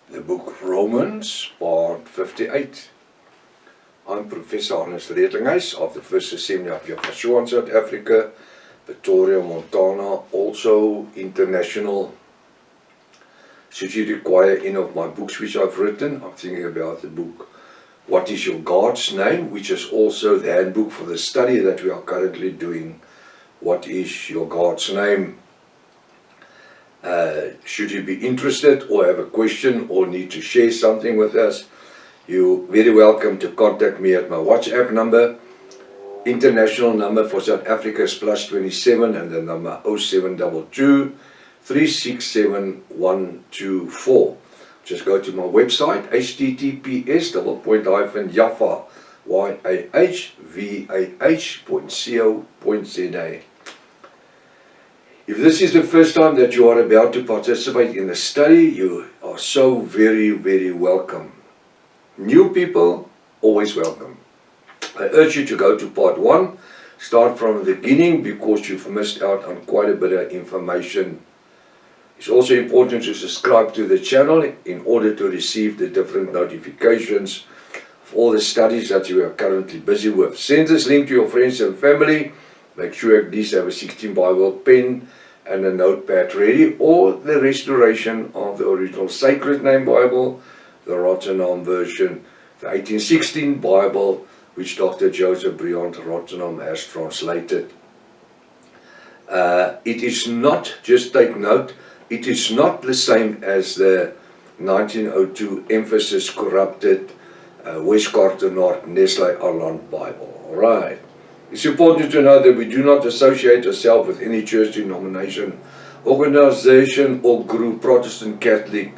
The book Romans, part 58. I'm Professor Hannes Redinghuis of the First Assembly of Yeshua in South Africa, Pretoria, Montana, also international. Should you require any of my books which I've written, I'm thinking about the book What is Your God's Name, which is also the handbook for the study that we are currently doing. What is Your God's Name? Should you be interested or have a question or need to share something with us, you're very welcome to contact me at my WhatsApp number. International number for South Africa is +27 and the number 0722 367 124. Just go to my website, https://yahvah.co.za. If this is the first time that you are about to participate in the study, you are so very, very welcome. New people, always welcome. I urge you to go to part 1, start from the beginning because you've missed out on quite a bit of information. It's also important to subscribe to the channel in order to receive the different notifications of all the studies that you are currently busy with. Send this link to your friends and family. Make sure at least have a 16 Bible pen and a notepad ready, or the restoration of the original Sacred Name Bible, the Rotterdam version, the 1816 Bible, which Dr. Joseph Briand Rotterdam has translated. It is not, just take note, it is not the same as the 1902 emphasis corrupted Westkartenaard Nestle Aland Bible. Alright. It's important to know that we do not associate ourselves with any church denomination, organization or group, Protestant, Catholic,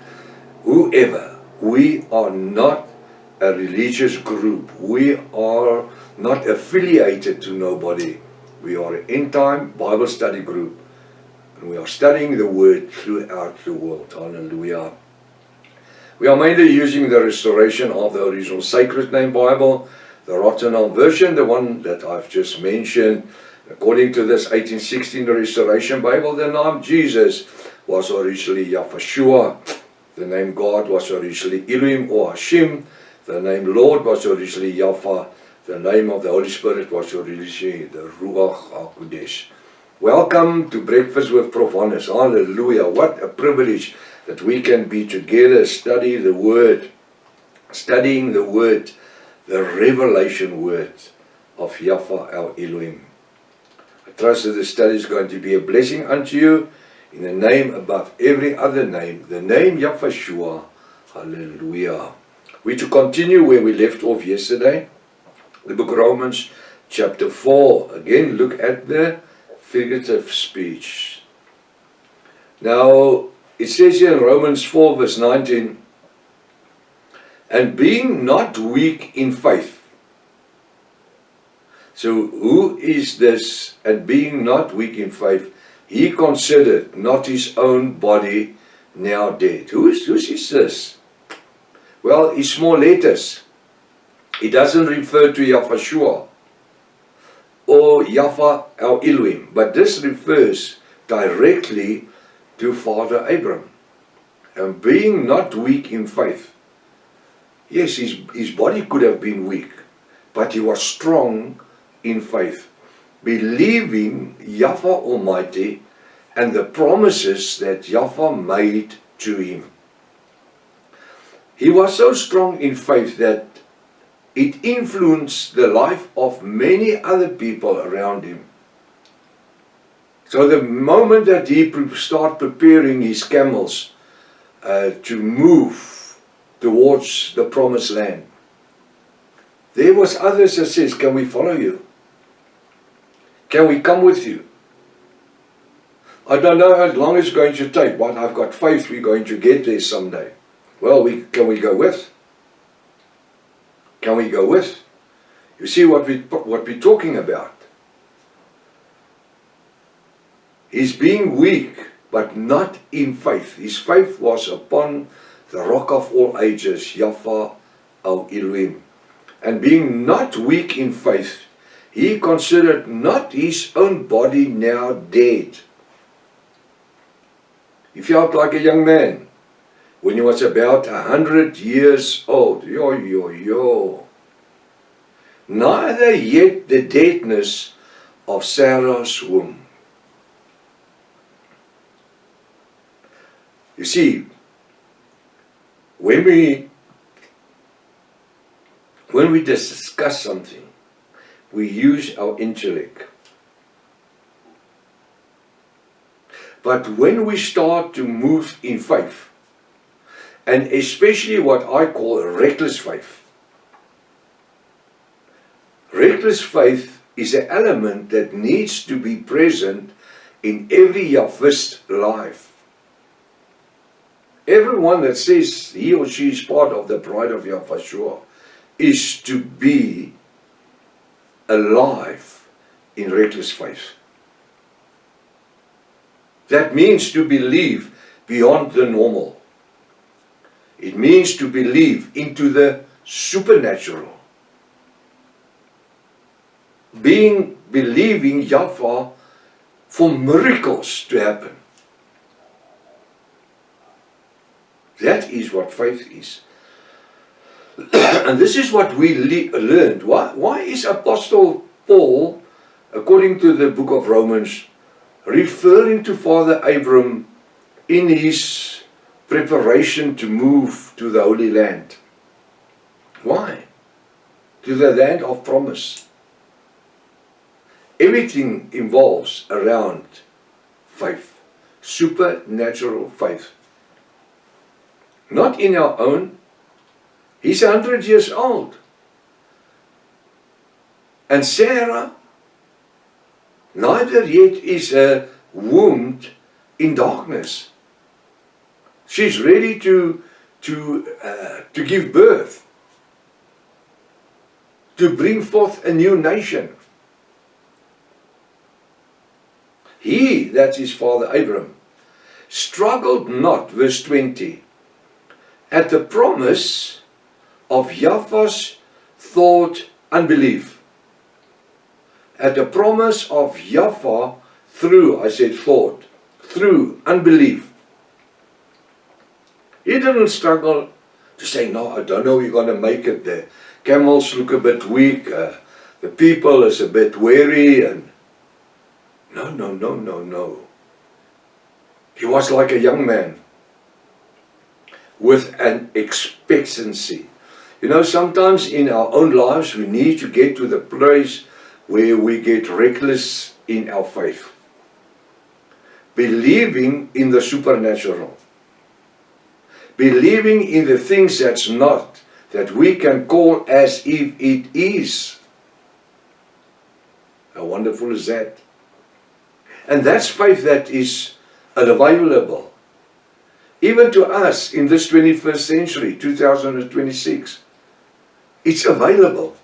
whoever. We are not a religious group. We are not affiliated to nobody. We are an end-time Bible study group. And we are studying the Word throughout the world. Hallelujah. We are mainly using the restoration of the original Sacred Name Bible, the Rotterdam version, the one that I've just mentioned. According to this 1816 Restoration Bible, the name Jesus was originally Yahshua. The name God was originally Elohim or Hashem. The name Lord was originally Yahweh. The name of the Holy Spirit was originally the Ruach HaKodesh. Welcome to Breakfast with Prof. Hannes. Hallelujah. What a privilege that we can be together, study the Word, studying the Word, the revelation word of Yahweh our Elohim. I trust that the study is going to be a blessing unto you in the name above every other name, the name Yahshua. Hallelujah. We to continue where we left off yesterday, the book Romans chapter 4. Again, look at the figurative speech. Now, it says here in Romans 4 verse 19, and being not weak in faith. So who is this? And being not weak in faith, he considered not his own body now dead. Who is this? Well, it's small letters. It doesn't refer to Yahshua or Yahweh our Elohim, but this refers directly to Father Abraham. And being not weak in faith. Yes, his body could have been weak, but he was strong in faith, believing Yahweh Almighty and the promises that Yahweh made to him. He was so strong in faith that it influenced the life of many other people around him. So the moment that he started preparing his camels to move towards the promised land, there was others that says, can we follow you? Can we come with you? I don't know how long it's going to take, but I've got faith we're going to get there someday. Well, can we go with? Can we go with? You see what we're talking about. He's being weak, but not in faith. His faith was upon the rock of all ages, Yahweh our Elohim. And being not weak in faith, he considered not his own body now dead. He felt like a young man. when he was about 100 years old. Yo. Neither yet the deadness of Sarah's womb. You see, when we discuss something, we use our intellect. But when we start to move in faith, and especially what I call reckless faith, reckless faith is an element that needs to be present in every Yahwist life. Everyone that says he or she is part of the bride of Yahweh is to be alive in reckless faith. That means to believe beyond the normal. It means to believe into the supernatural. Believing Yahweh for miracles to happen. That is what faith is. And this is what we learned. Why is Apostle Paul, according to the book of Romans, referring to Father Abraham in his preparation to move to the Holy Land? Why? To the land of promise. Everything involves around faith. Supernatural faith. Not in our own. He's 100 years old. And Sarah, neither yet is her womb in darkness. She's ready to give birth. To bring forth a new nation. He, that is Father Abraham, struggled not, verse 20, at the promise of Yahweh's thought unbelief. At the promise of Yahweh through, I said thought, through unbelief. He didn't struggle to say, no, I don't know you're going to make it. The camels look a bit weak, the people is a bit weary, and no. He was like a young man with an expectancy. You know, sometimes in our own lives we need to get to the place where we get reckless in our faith. Believing in the supernatural. Believing in the things that's not, that we can call as if it is. How wonderful is that? And that's faith that is available. Even to us in this 21st century, 2026, it's available.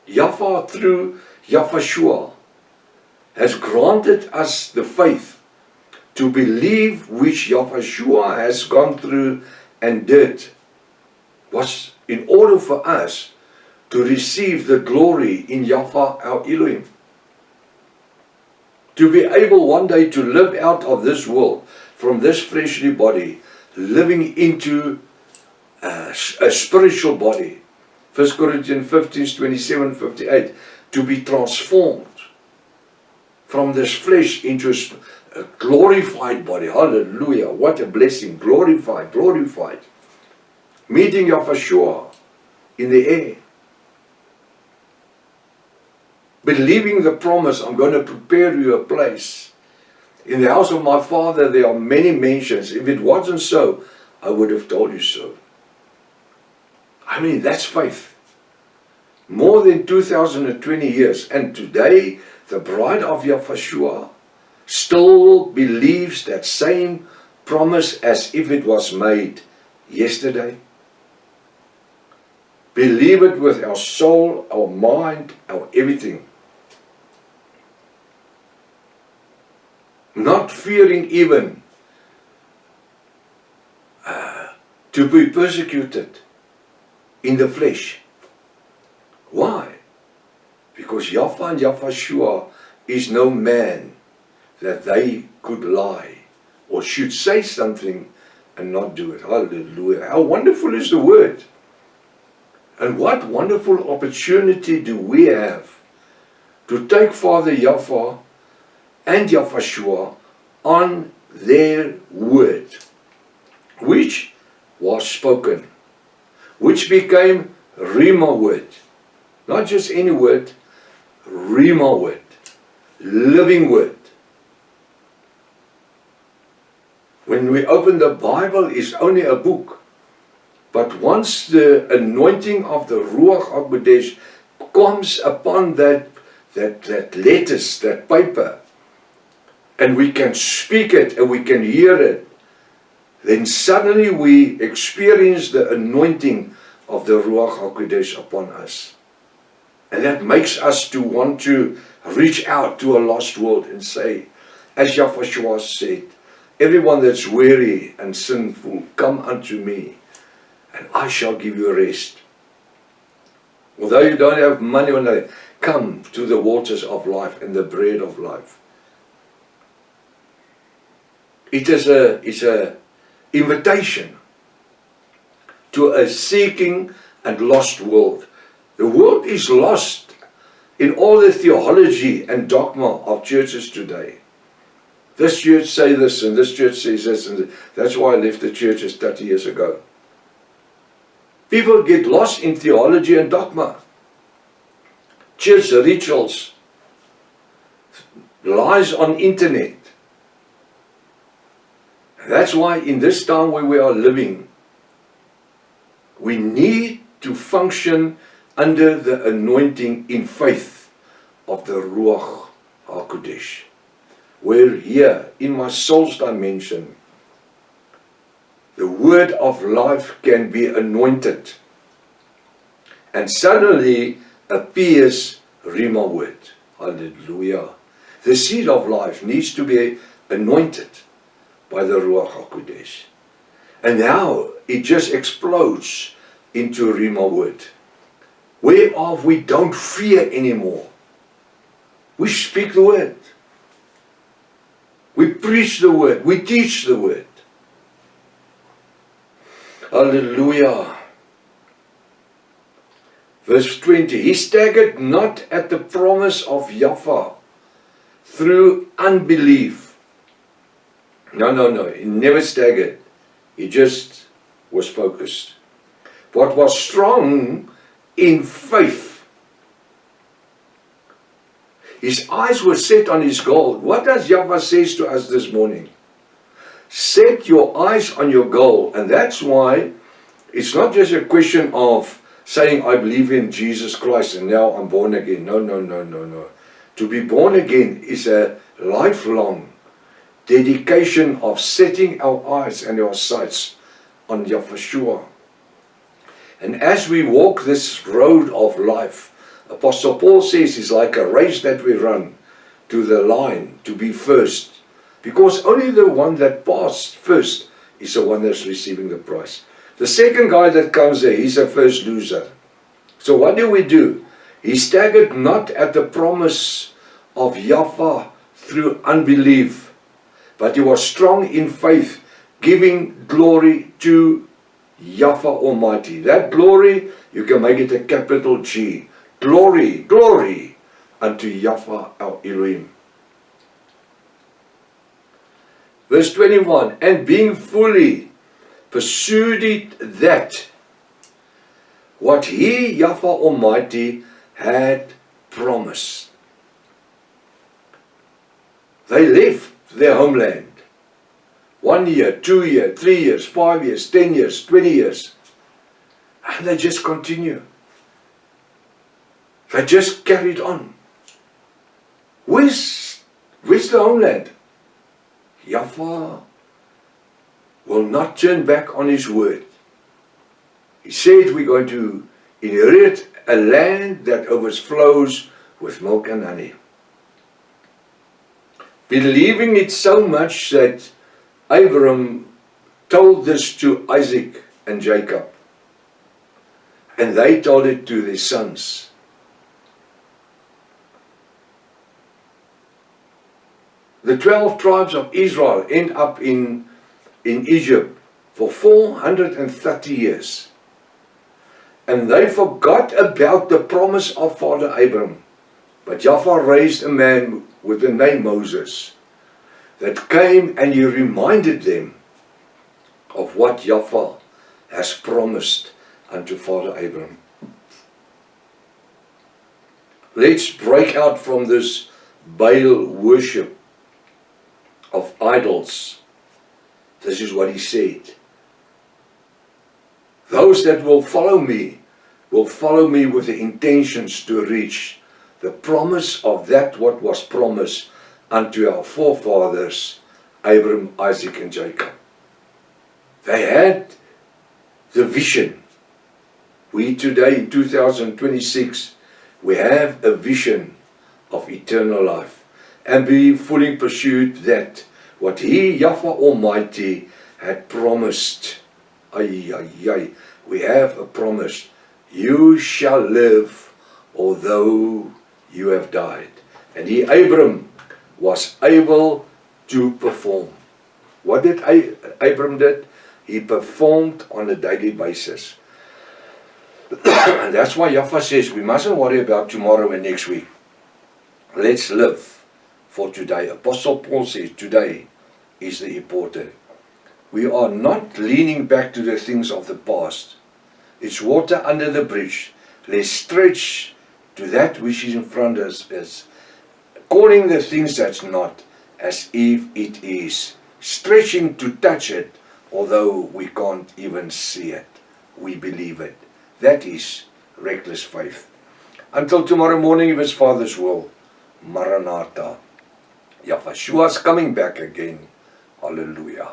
Yahweh through Yahweh has granted us the faith to believe which Yahweh has gone through and did, was in order for us to receive the glory in Yahweh our Elohim. To be able one day to live out of this world, from this fleshly body, living into a spiritual body. 1 Corinthians 15, 27, 58. To be transformed from this flesh into a glorified body. Hallelujah. What a blessing. Glorified. Meeting Yahweh in the air. Believing the promise, I'm going to prepare you a place. In the house of my Father there are many mansions. If it wasn't so, I would have told you so. I mean, that's faith. More than 2020 years. And today, the bride of Yahweh still believes that same promise as if it was made yesterday. Believe it with our soul, our mind, our everything. Not fearing even to be persecuted in the flesh. Why? Because Yahweh and Yahweh is no man that they could lie or should say something and not do it. Hallelujah. How wonderful is the word. And what wonderful opportunity do we have to take Father Yaffa and Yafashua on their word, which was spoken, which became Rhema word. Not just any word, Rhema word, living word. When we open the Bible, it's only a book. But once the anointing of the Ruach HaKodesh comes upon that letters, that paper, and we can speak it and we can hear it, then suddenly we experience the anointing of the Ruach HaKodesh upon us. And that makes us to want to reach out to a lost world and say, as Yahweh said, everyone that's weary and sinful, come unto me, and I shall give you rest. Although you don't have money on that, come to the waters of life and the bread of life. It's a invitation to a seeking and lost world. The world is lost in all the theology and dogma of churches today. This church say this and this church says this, and that's why I left the churches 30 years ago. People get lost in theology and dogma. Church rituals, lies on internet. That's why in this time where we are living, we need to function under the anointing in faith of the Ruach HaKodesh. Where here, in my soul's dimension, the word of life can be anointed. And suddenly appears Rhema word. Hallelujah. The seed of life needs to be anointed by the Ruach HaKodesh. And now it just explodes into Rhema word. Whereof we don't fear anymore. We speak the word. We preach the word. We teach the word. Hallelujah. Verse 20. He staggered not at the promise of Yahweh through unbelief. No. He never staggered. He just was focused. But was strong in faith. His eyes were set on his goal. What does Yahweh says to us this morning? Set your eyes on your goal. And that's why it's not just a question of saying, I believe in Jesus Christ and now I'm born again. No. To be born again is a lifelong dedication of setting our eyes and our sights on Yahushua. And as we walk this road of life, Apostle Paul says it's like a race that we run to the line to be first. Because only the one that passed first is the one that's receiving the prize. The second guy that comes there, he's a first loser. So what do? He staggered not at the promise of Yahweh through unbelief, but he was strong in faith, giving glory to Yahweh Almighty. That glory, you can make it a capital G. Glory unto Yahweh our Elohim. Verse 21, and being fully persuaded that what he, Yahweh Almighty, had promised. They left their homeland. 1 year, 2 years, 3 years, 5 years, 10 years, 20 years. And they just continue. They just carried on. Where's the homeland? Yahweh will not turn back on his word. He said we're going to inherit a land that overflows with milk and honey. Believing it so much that Abraham told this to Isaac and Jacob. And they told it to their sons. The 12 tribes of Israel end up in Egypt for 430 years. And they forgot about the promise of Father Abraham. But Yahweh raised a man with the name Moses that came and he reminded them of what Yahweh has promised unto Father Abraham. Let's break out from this Baal worship of idols. This is what he said. Those that will follow me with the intentions to reach the promise of that what was promised unto our forefathers, Abraham, Isaac and Jacob. They had the vision. We today in 2026, we have a vision of eternal life. And we fully pursued that, what He, Yahweh Almighty, had promised. We have a promise. You shall live, although you have died. And he, Abram, was able to perform. What did Abram did? He performed on a daily basis. And that's why Yahweh says we mustn't worry about tomorrow and next week. Let's live for today. Apostle Paul says today is the important. We are not leaning back to the things of the past. It's water under the bridge. Let's stretch to that which is in front of us, calling the things that's not as if it is, stretching to touch it, although we can't even see it. We believe it. That is reckless faith. Until tomorrow morning, if His Father's will, Maranatha. Yahweh is coming back again. Hallelujah.